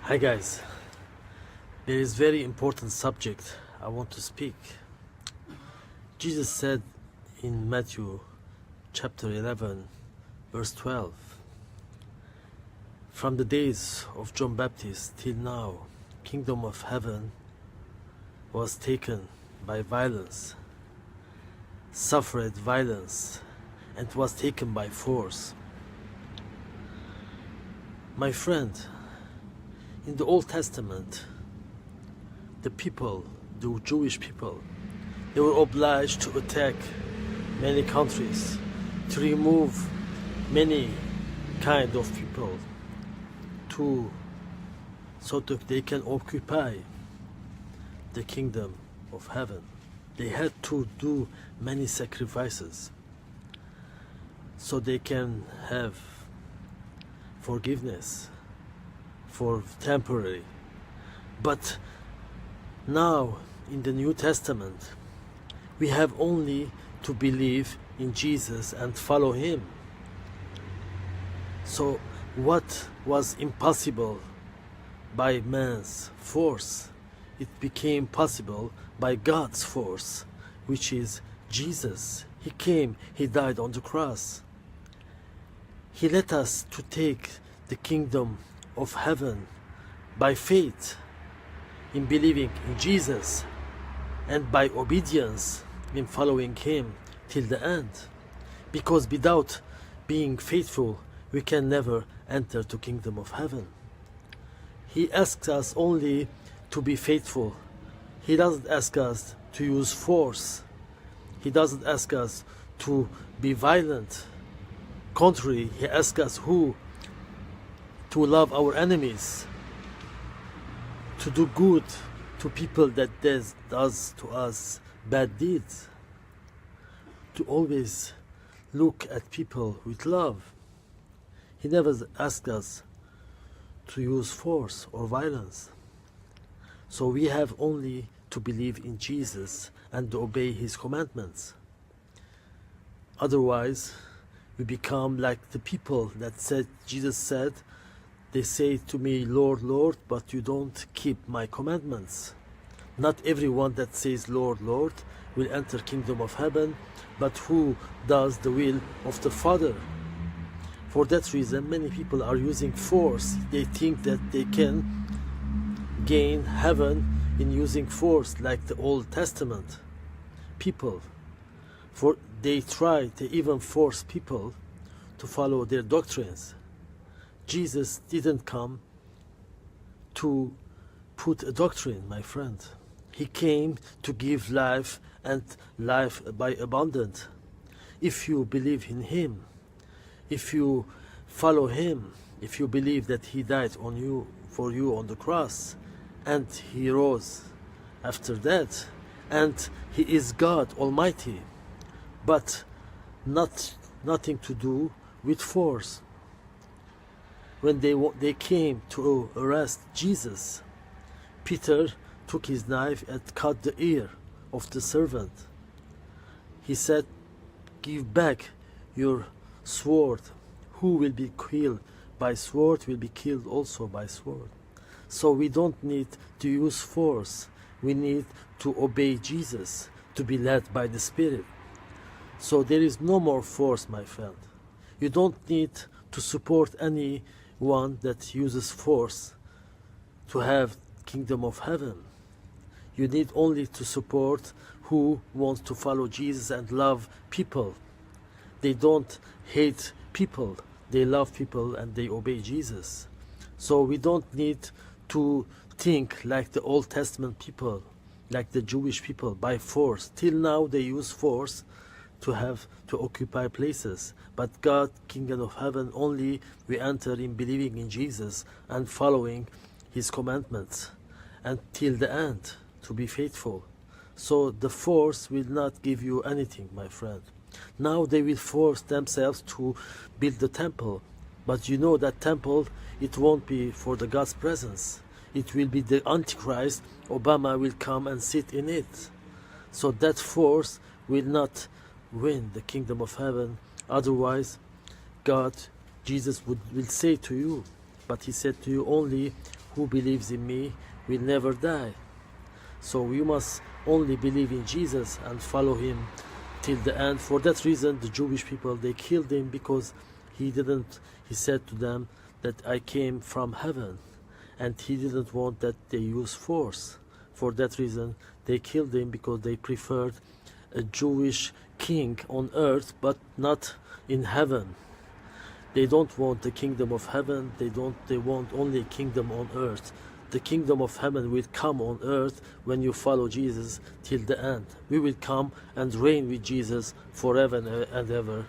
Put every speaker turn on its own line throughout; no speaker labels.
Hi guys, there is very important subject I want to speak. Jesus said in Matthew chapter 11 verse 12, from the days of John Baptist till now, kingdom of heaven was taken by violence, suffered violence, and was taken by force. My friend, in the Old Testament, the people, the Jewish people, they were obliged to attack many countries, to remove many kind of people, so that they can occupy the kingdom of heaven. They had to do many sacrifices so they can have forgiveness for temporary. But now in the New Testament we have only to believe in Jesus and follow him. So what was impossible by man's force, it became possible by God's force, which is Jesus. He came, he died on the cross. He let us to take the kingdom of heaven by faith, in believing in Jesus, and by obedience in following him till the end. Because without being faithful, we can never enter the kingdom of heaven. He asks us only to be faithful. He doesn't ask us to use force. He doesn't ask us to be violent. Contrary, he asks us to love our enemies, to do good to people that does to us bad deeds, to always look at people with love. He never asks us to use force or violence. So we have only to believe in Jesus and to obey his commandments. Otherwise, we become like the people that said, Jesus said, they say to me, Lord, Lord, but you don't keep my commandments. Not everyone that says, Lord, Lord, will enter kingdom of heaven, but who does the will of the Father. For that reason, many people are using force. They think that they can gain heaven in using force, like the Old Testament people. For they even force people to follow their doctrines. Jesus didn't come to put a doctrine, my friend. He came to give life, and life by abundance. If you believe in him, if you follow him, if you believe that he died for you on the cross, and he rose after that, and he is God Almighty, but nothing to do with force. When they came to arrest Jesus, Peter took his knife and cut the ear of the servant. He said, give back your sword. Who will be killed by sword will be killed also by sword. So we don't need to use force. We need to obey Jesus, to be led by the Spirit. So there is no more force, my friend. You don't need to support anyone that uses force to have kingdom of heaven. You need only to support who wants to follow Jesus and love people. They don't hate people. They love people and they obey Jesus. So we don't need to think like the Old Testament people, like the Jewish people, by force. Till now they use force to occupy places. But God, kingdom of heaven, only we enter in believing in Jesus and following his commandments until the end, to be faithful. So the force will not give you anything, my friend. Now they will force themselves to build the temple, but you know that temple, it won't be for the God's presence. It will be the Antichrist. Obama will come and sit in it. So that force will not win the kingdom of heaven. Otherwise, God, Jesus will say to you, but he said to you only who believes in me will never die. So you must only believe in Jesus and follow him till the end. For that reason, the Jewish people, they killed him, because he said to them that I came from heaven, and he didn't want that they use force. For that reason, they killed him, because they preferred a Jewish king on earth, but not in heaven. They don't want the kingdom of heaven. They want only a kingdom on earth. The kingdom of heaven will come on earth when you follow Jesus till the end. We will come and reign with Jesus forever and ever.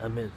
Amen.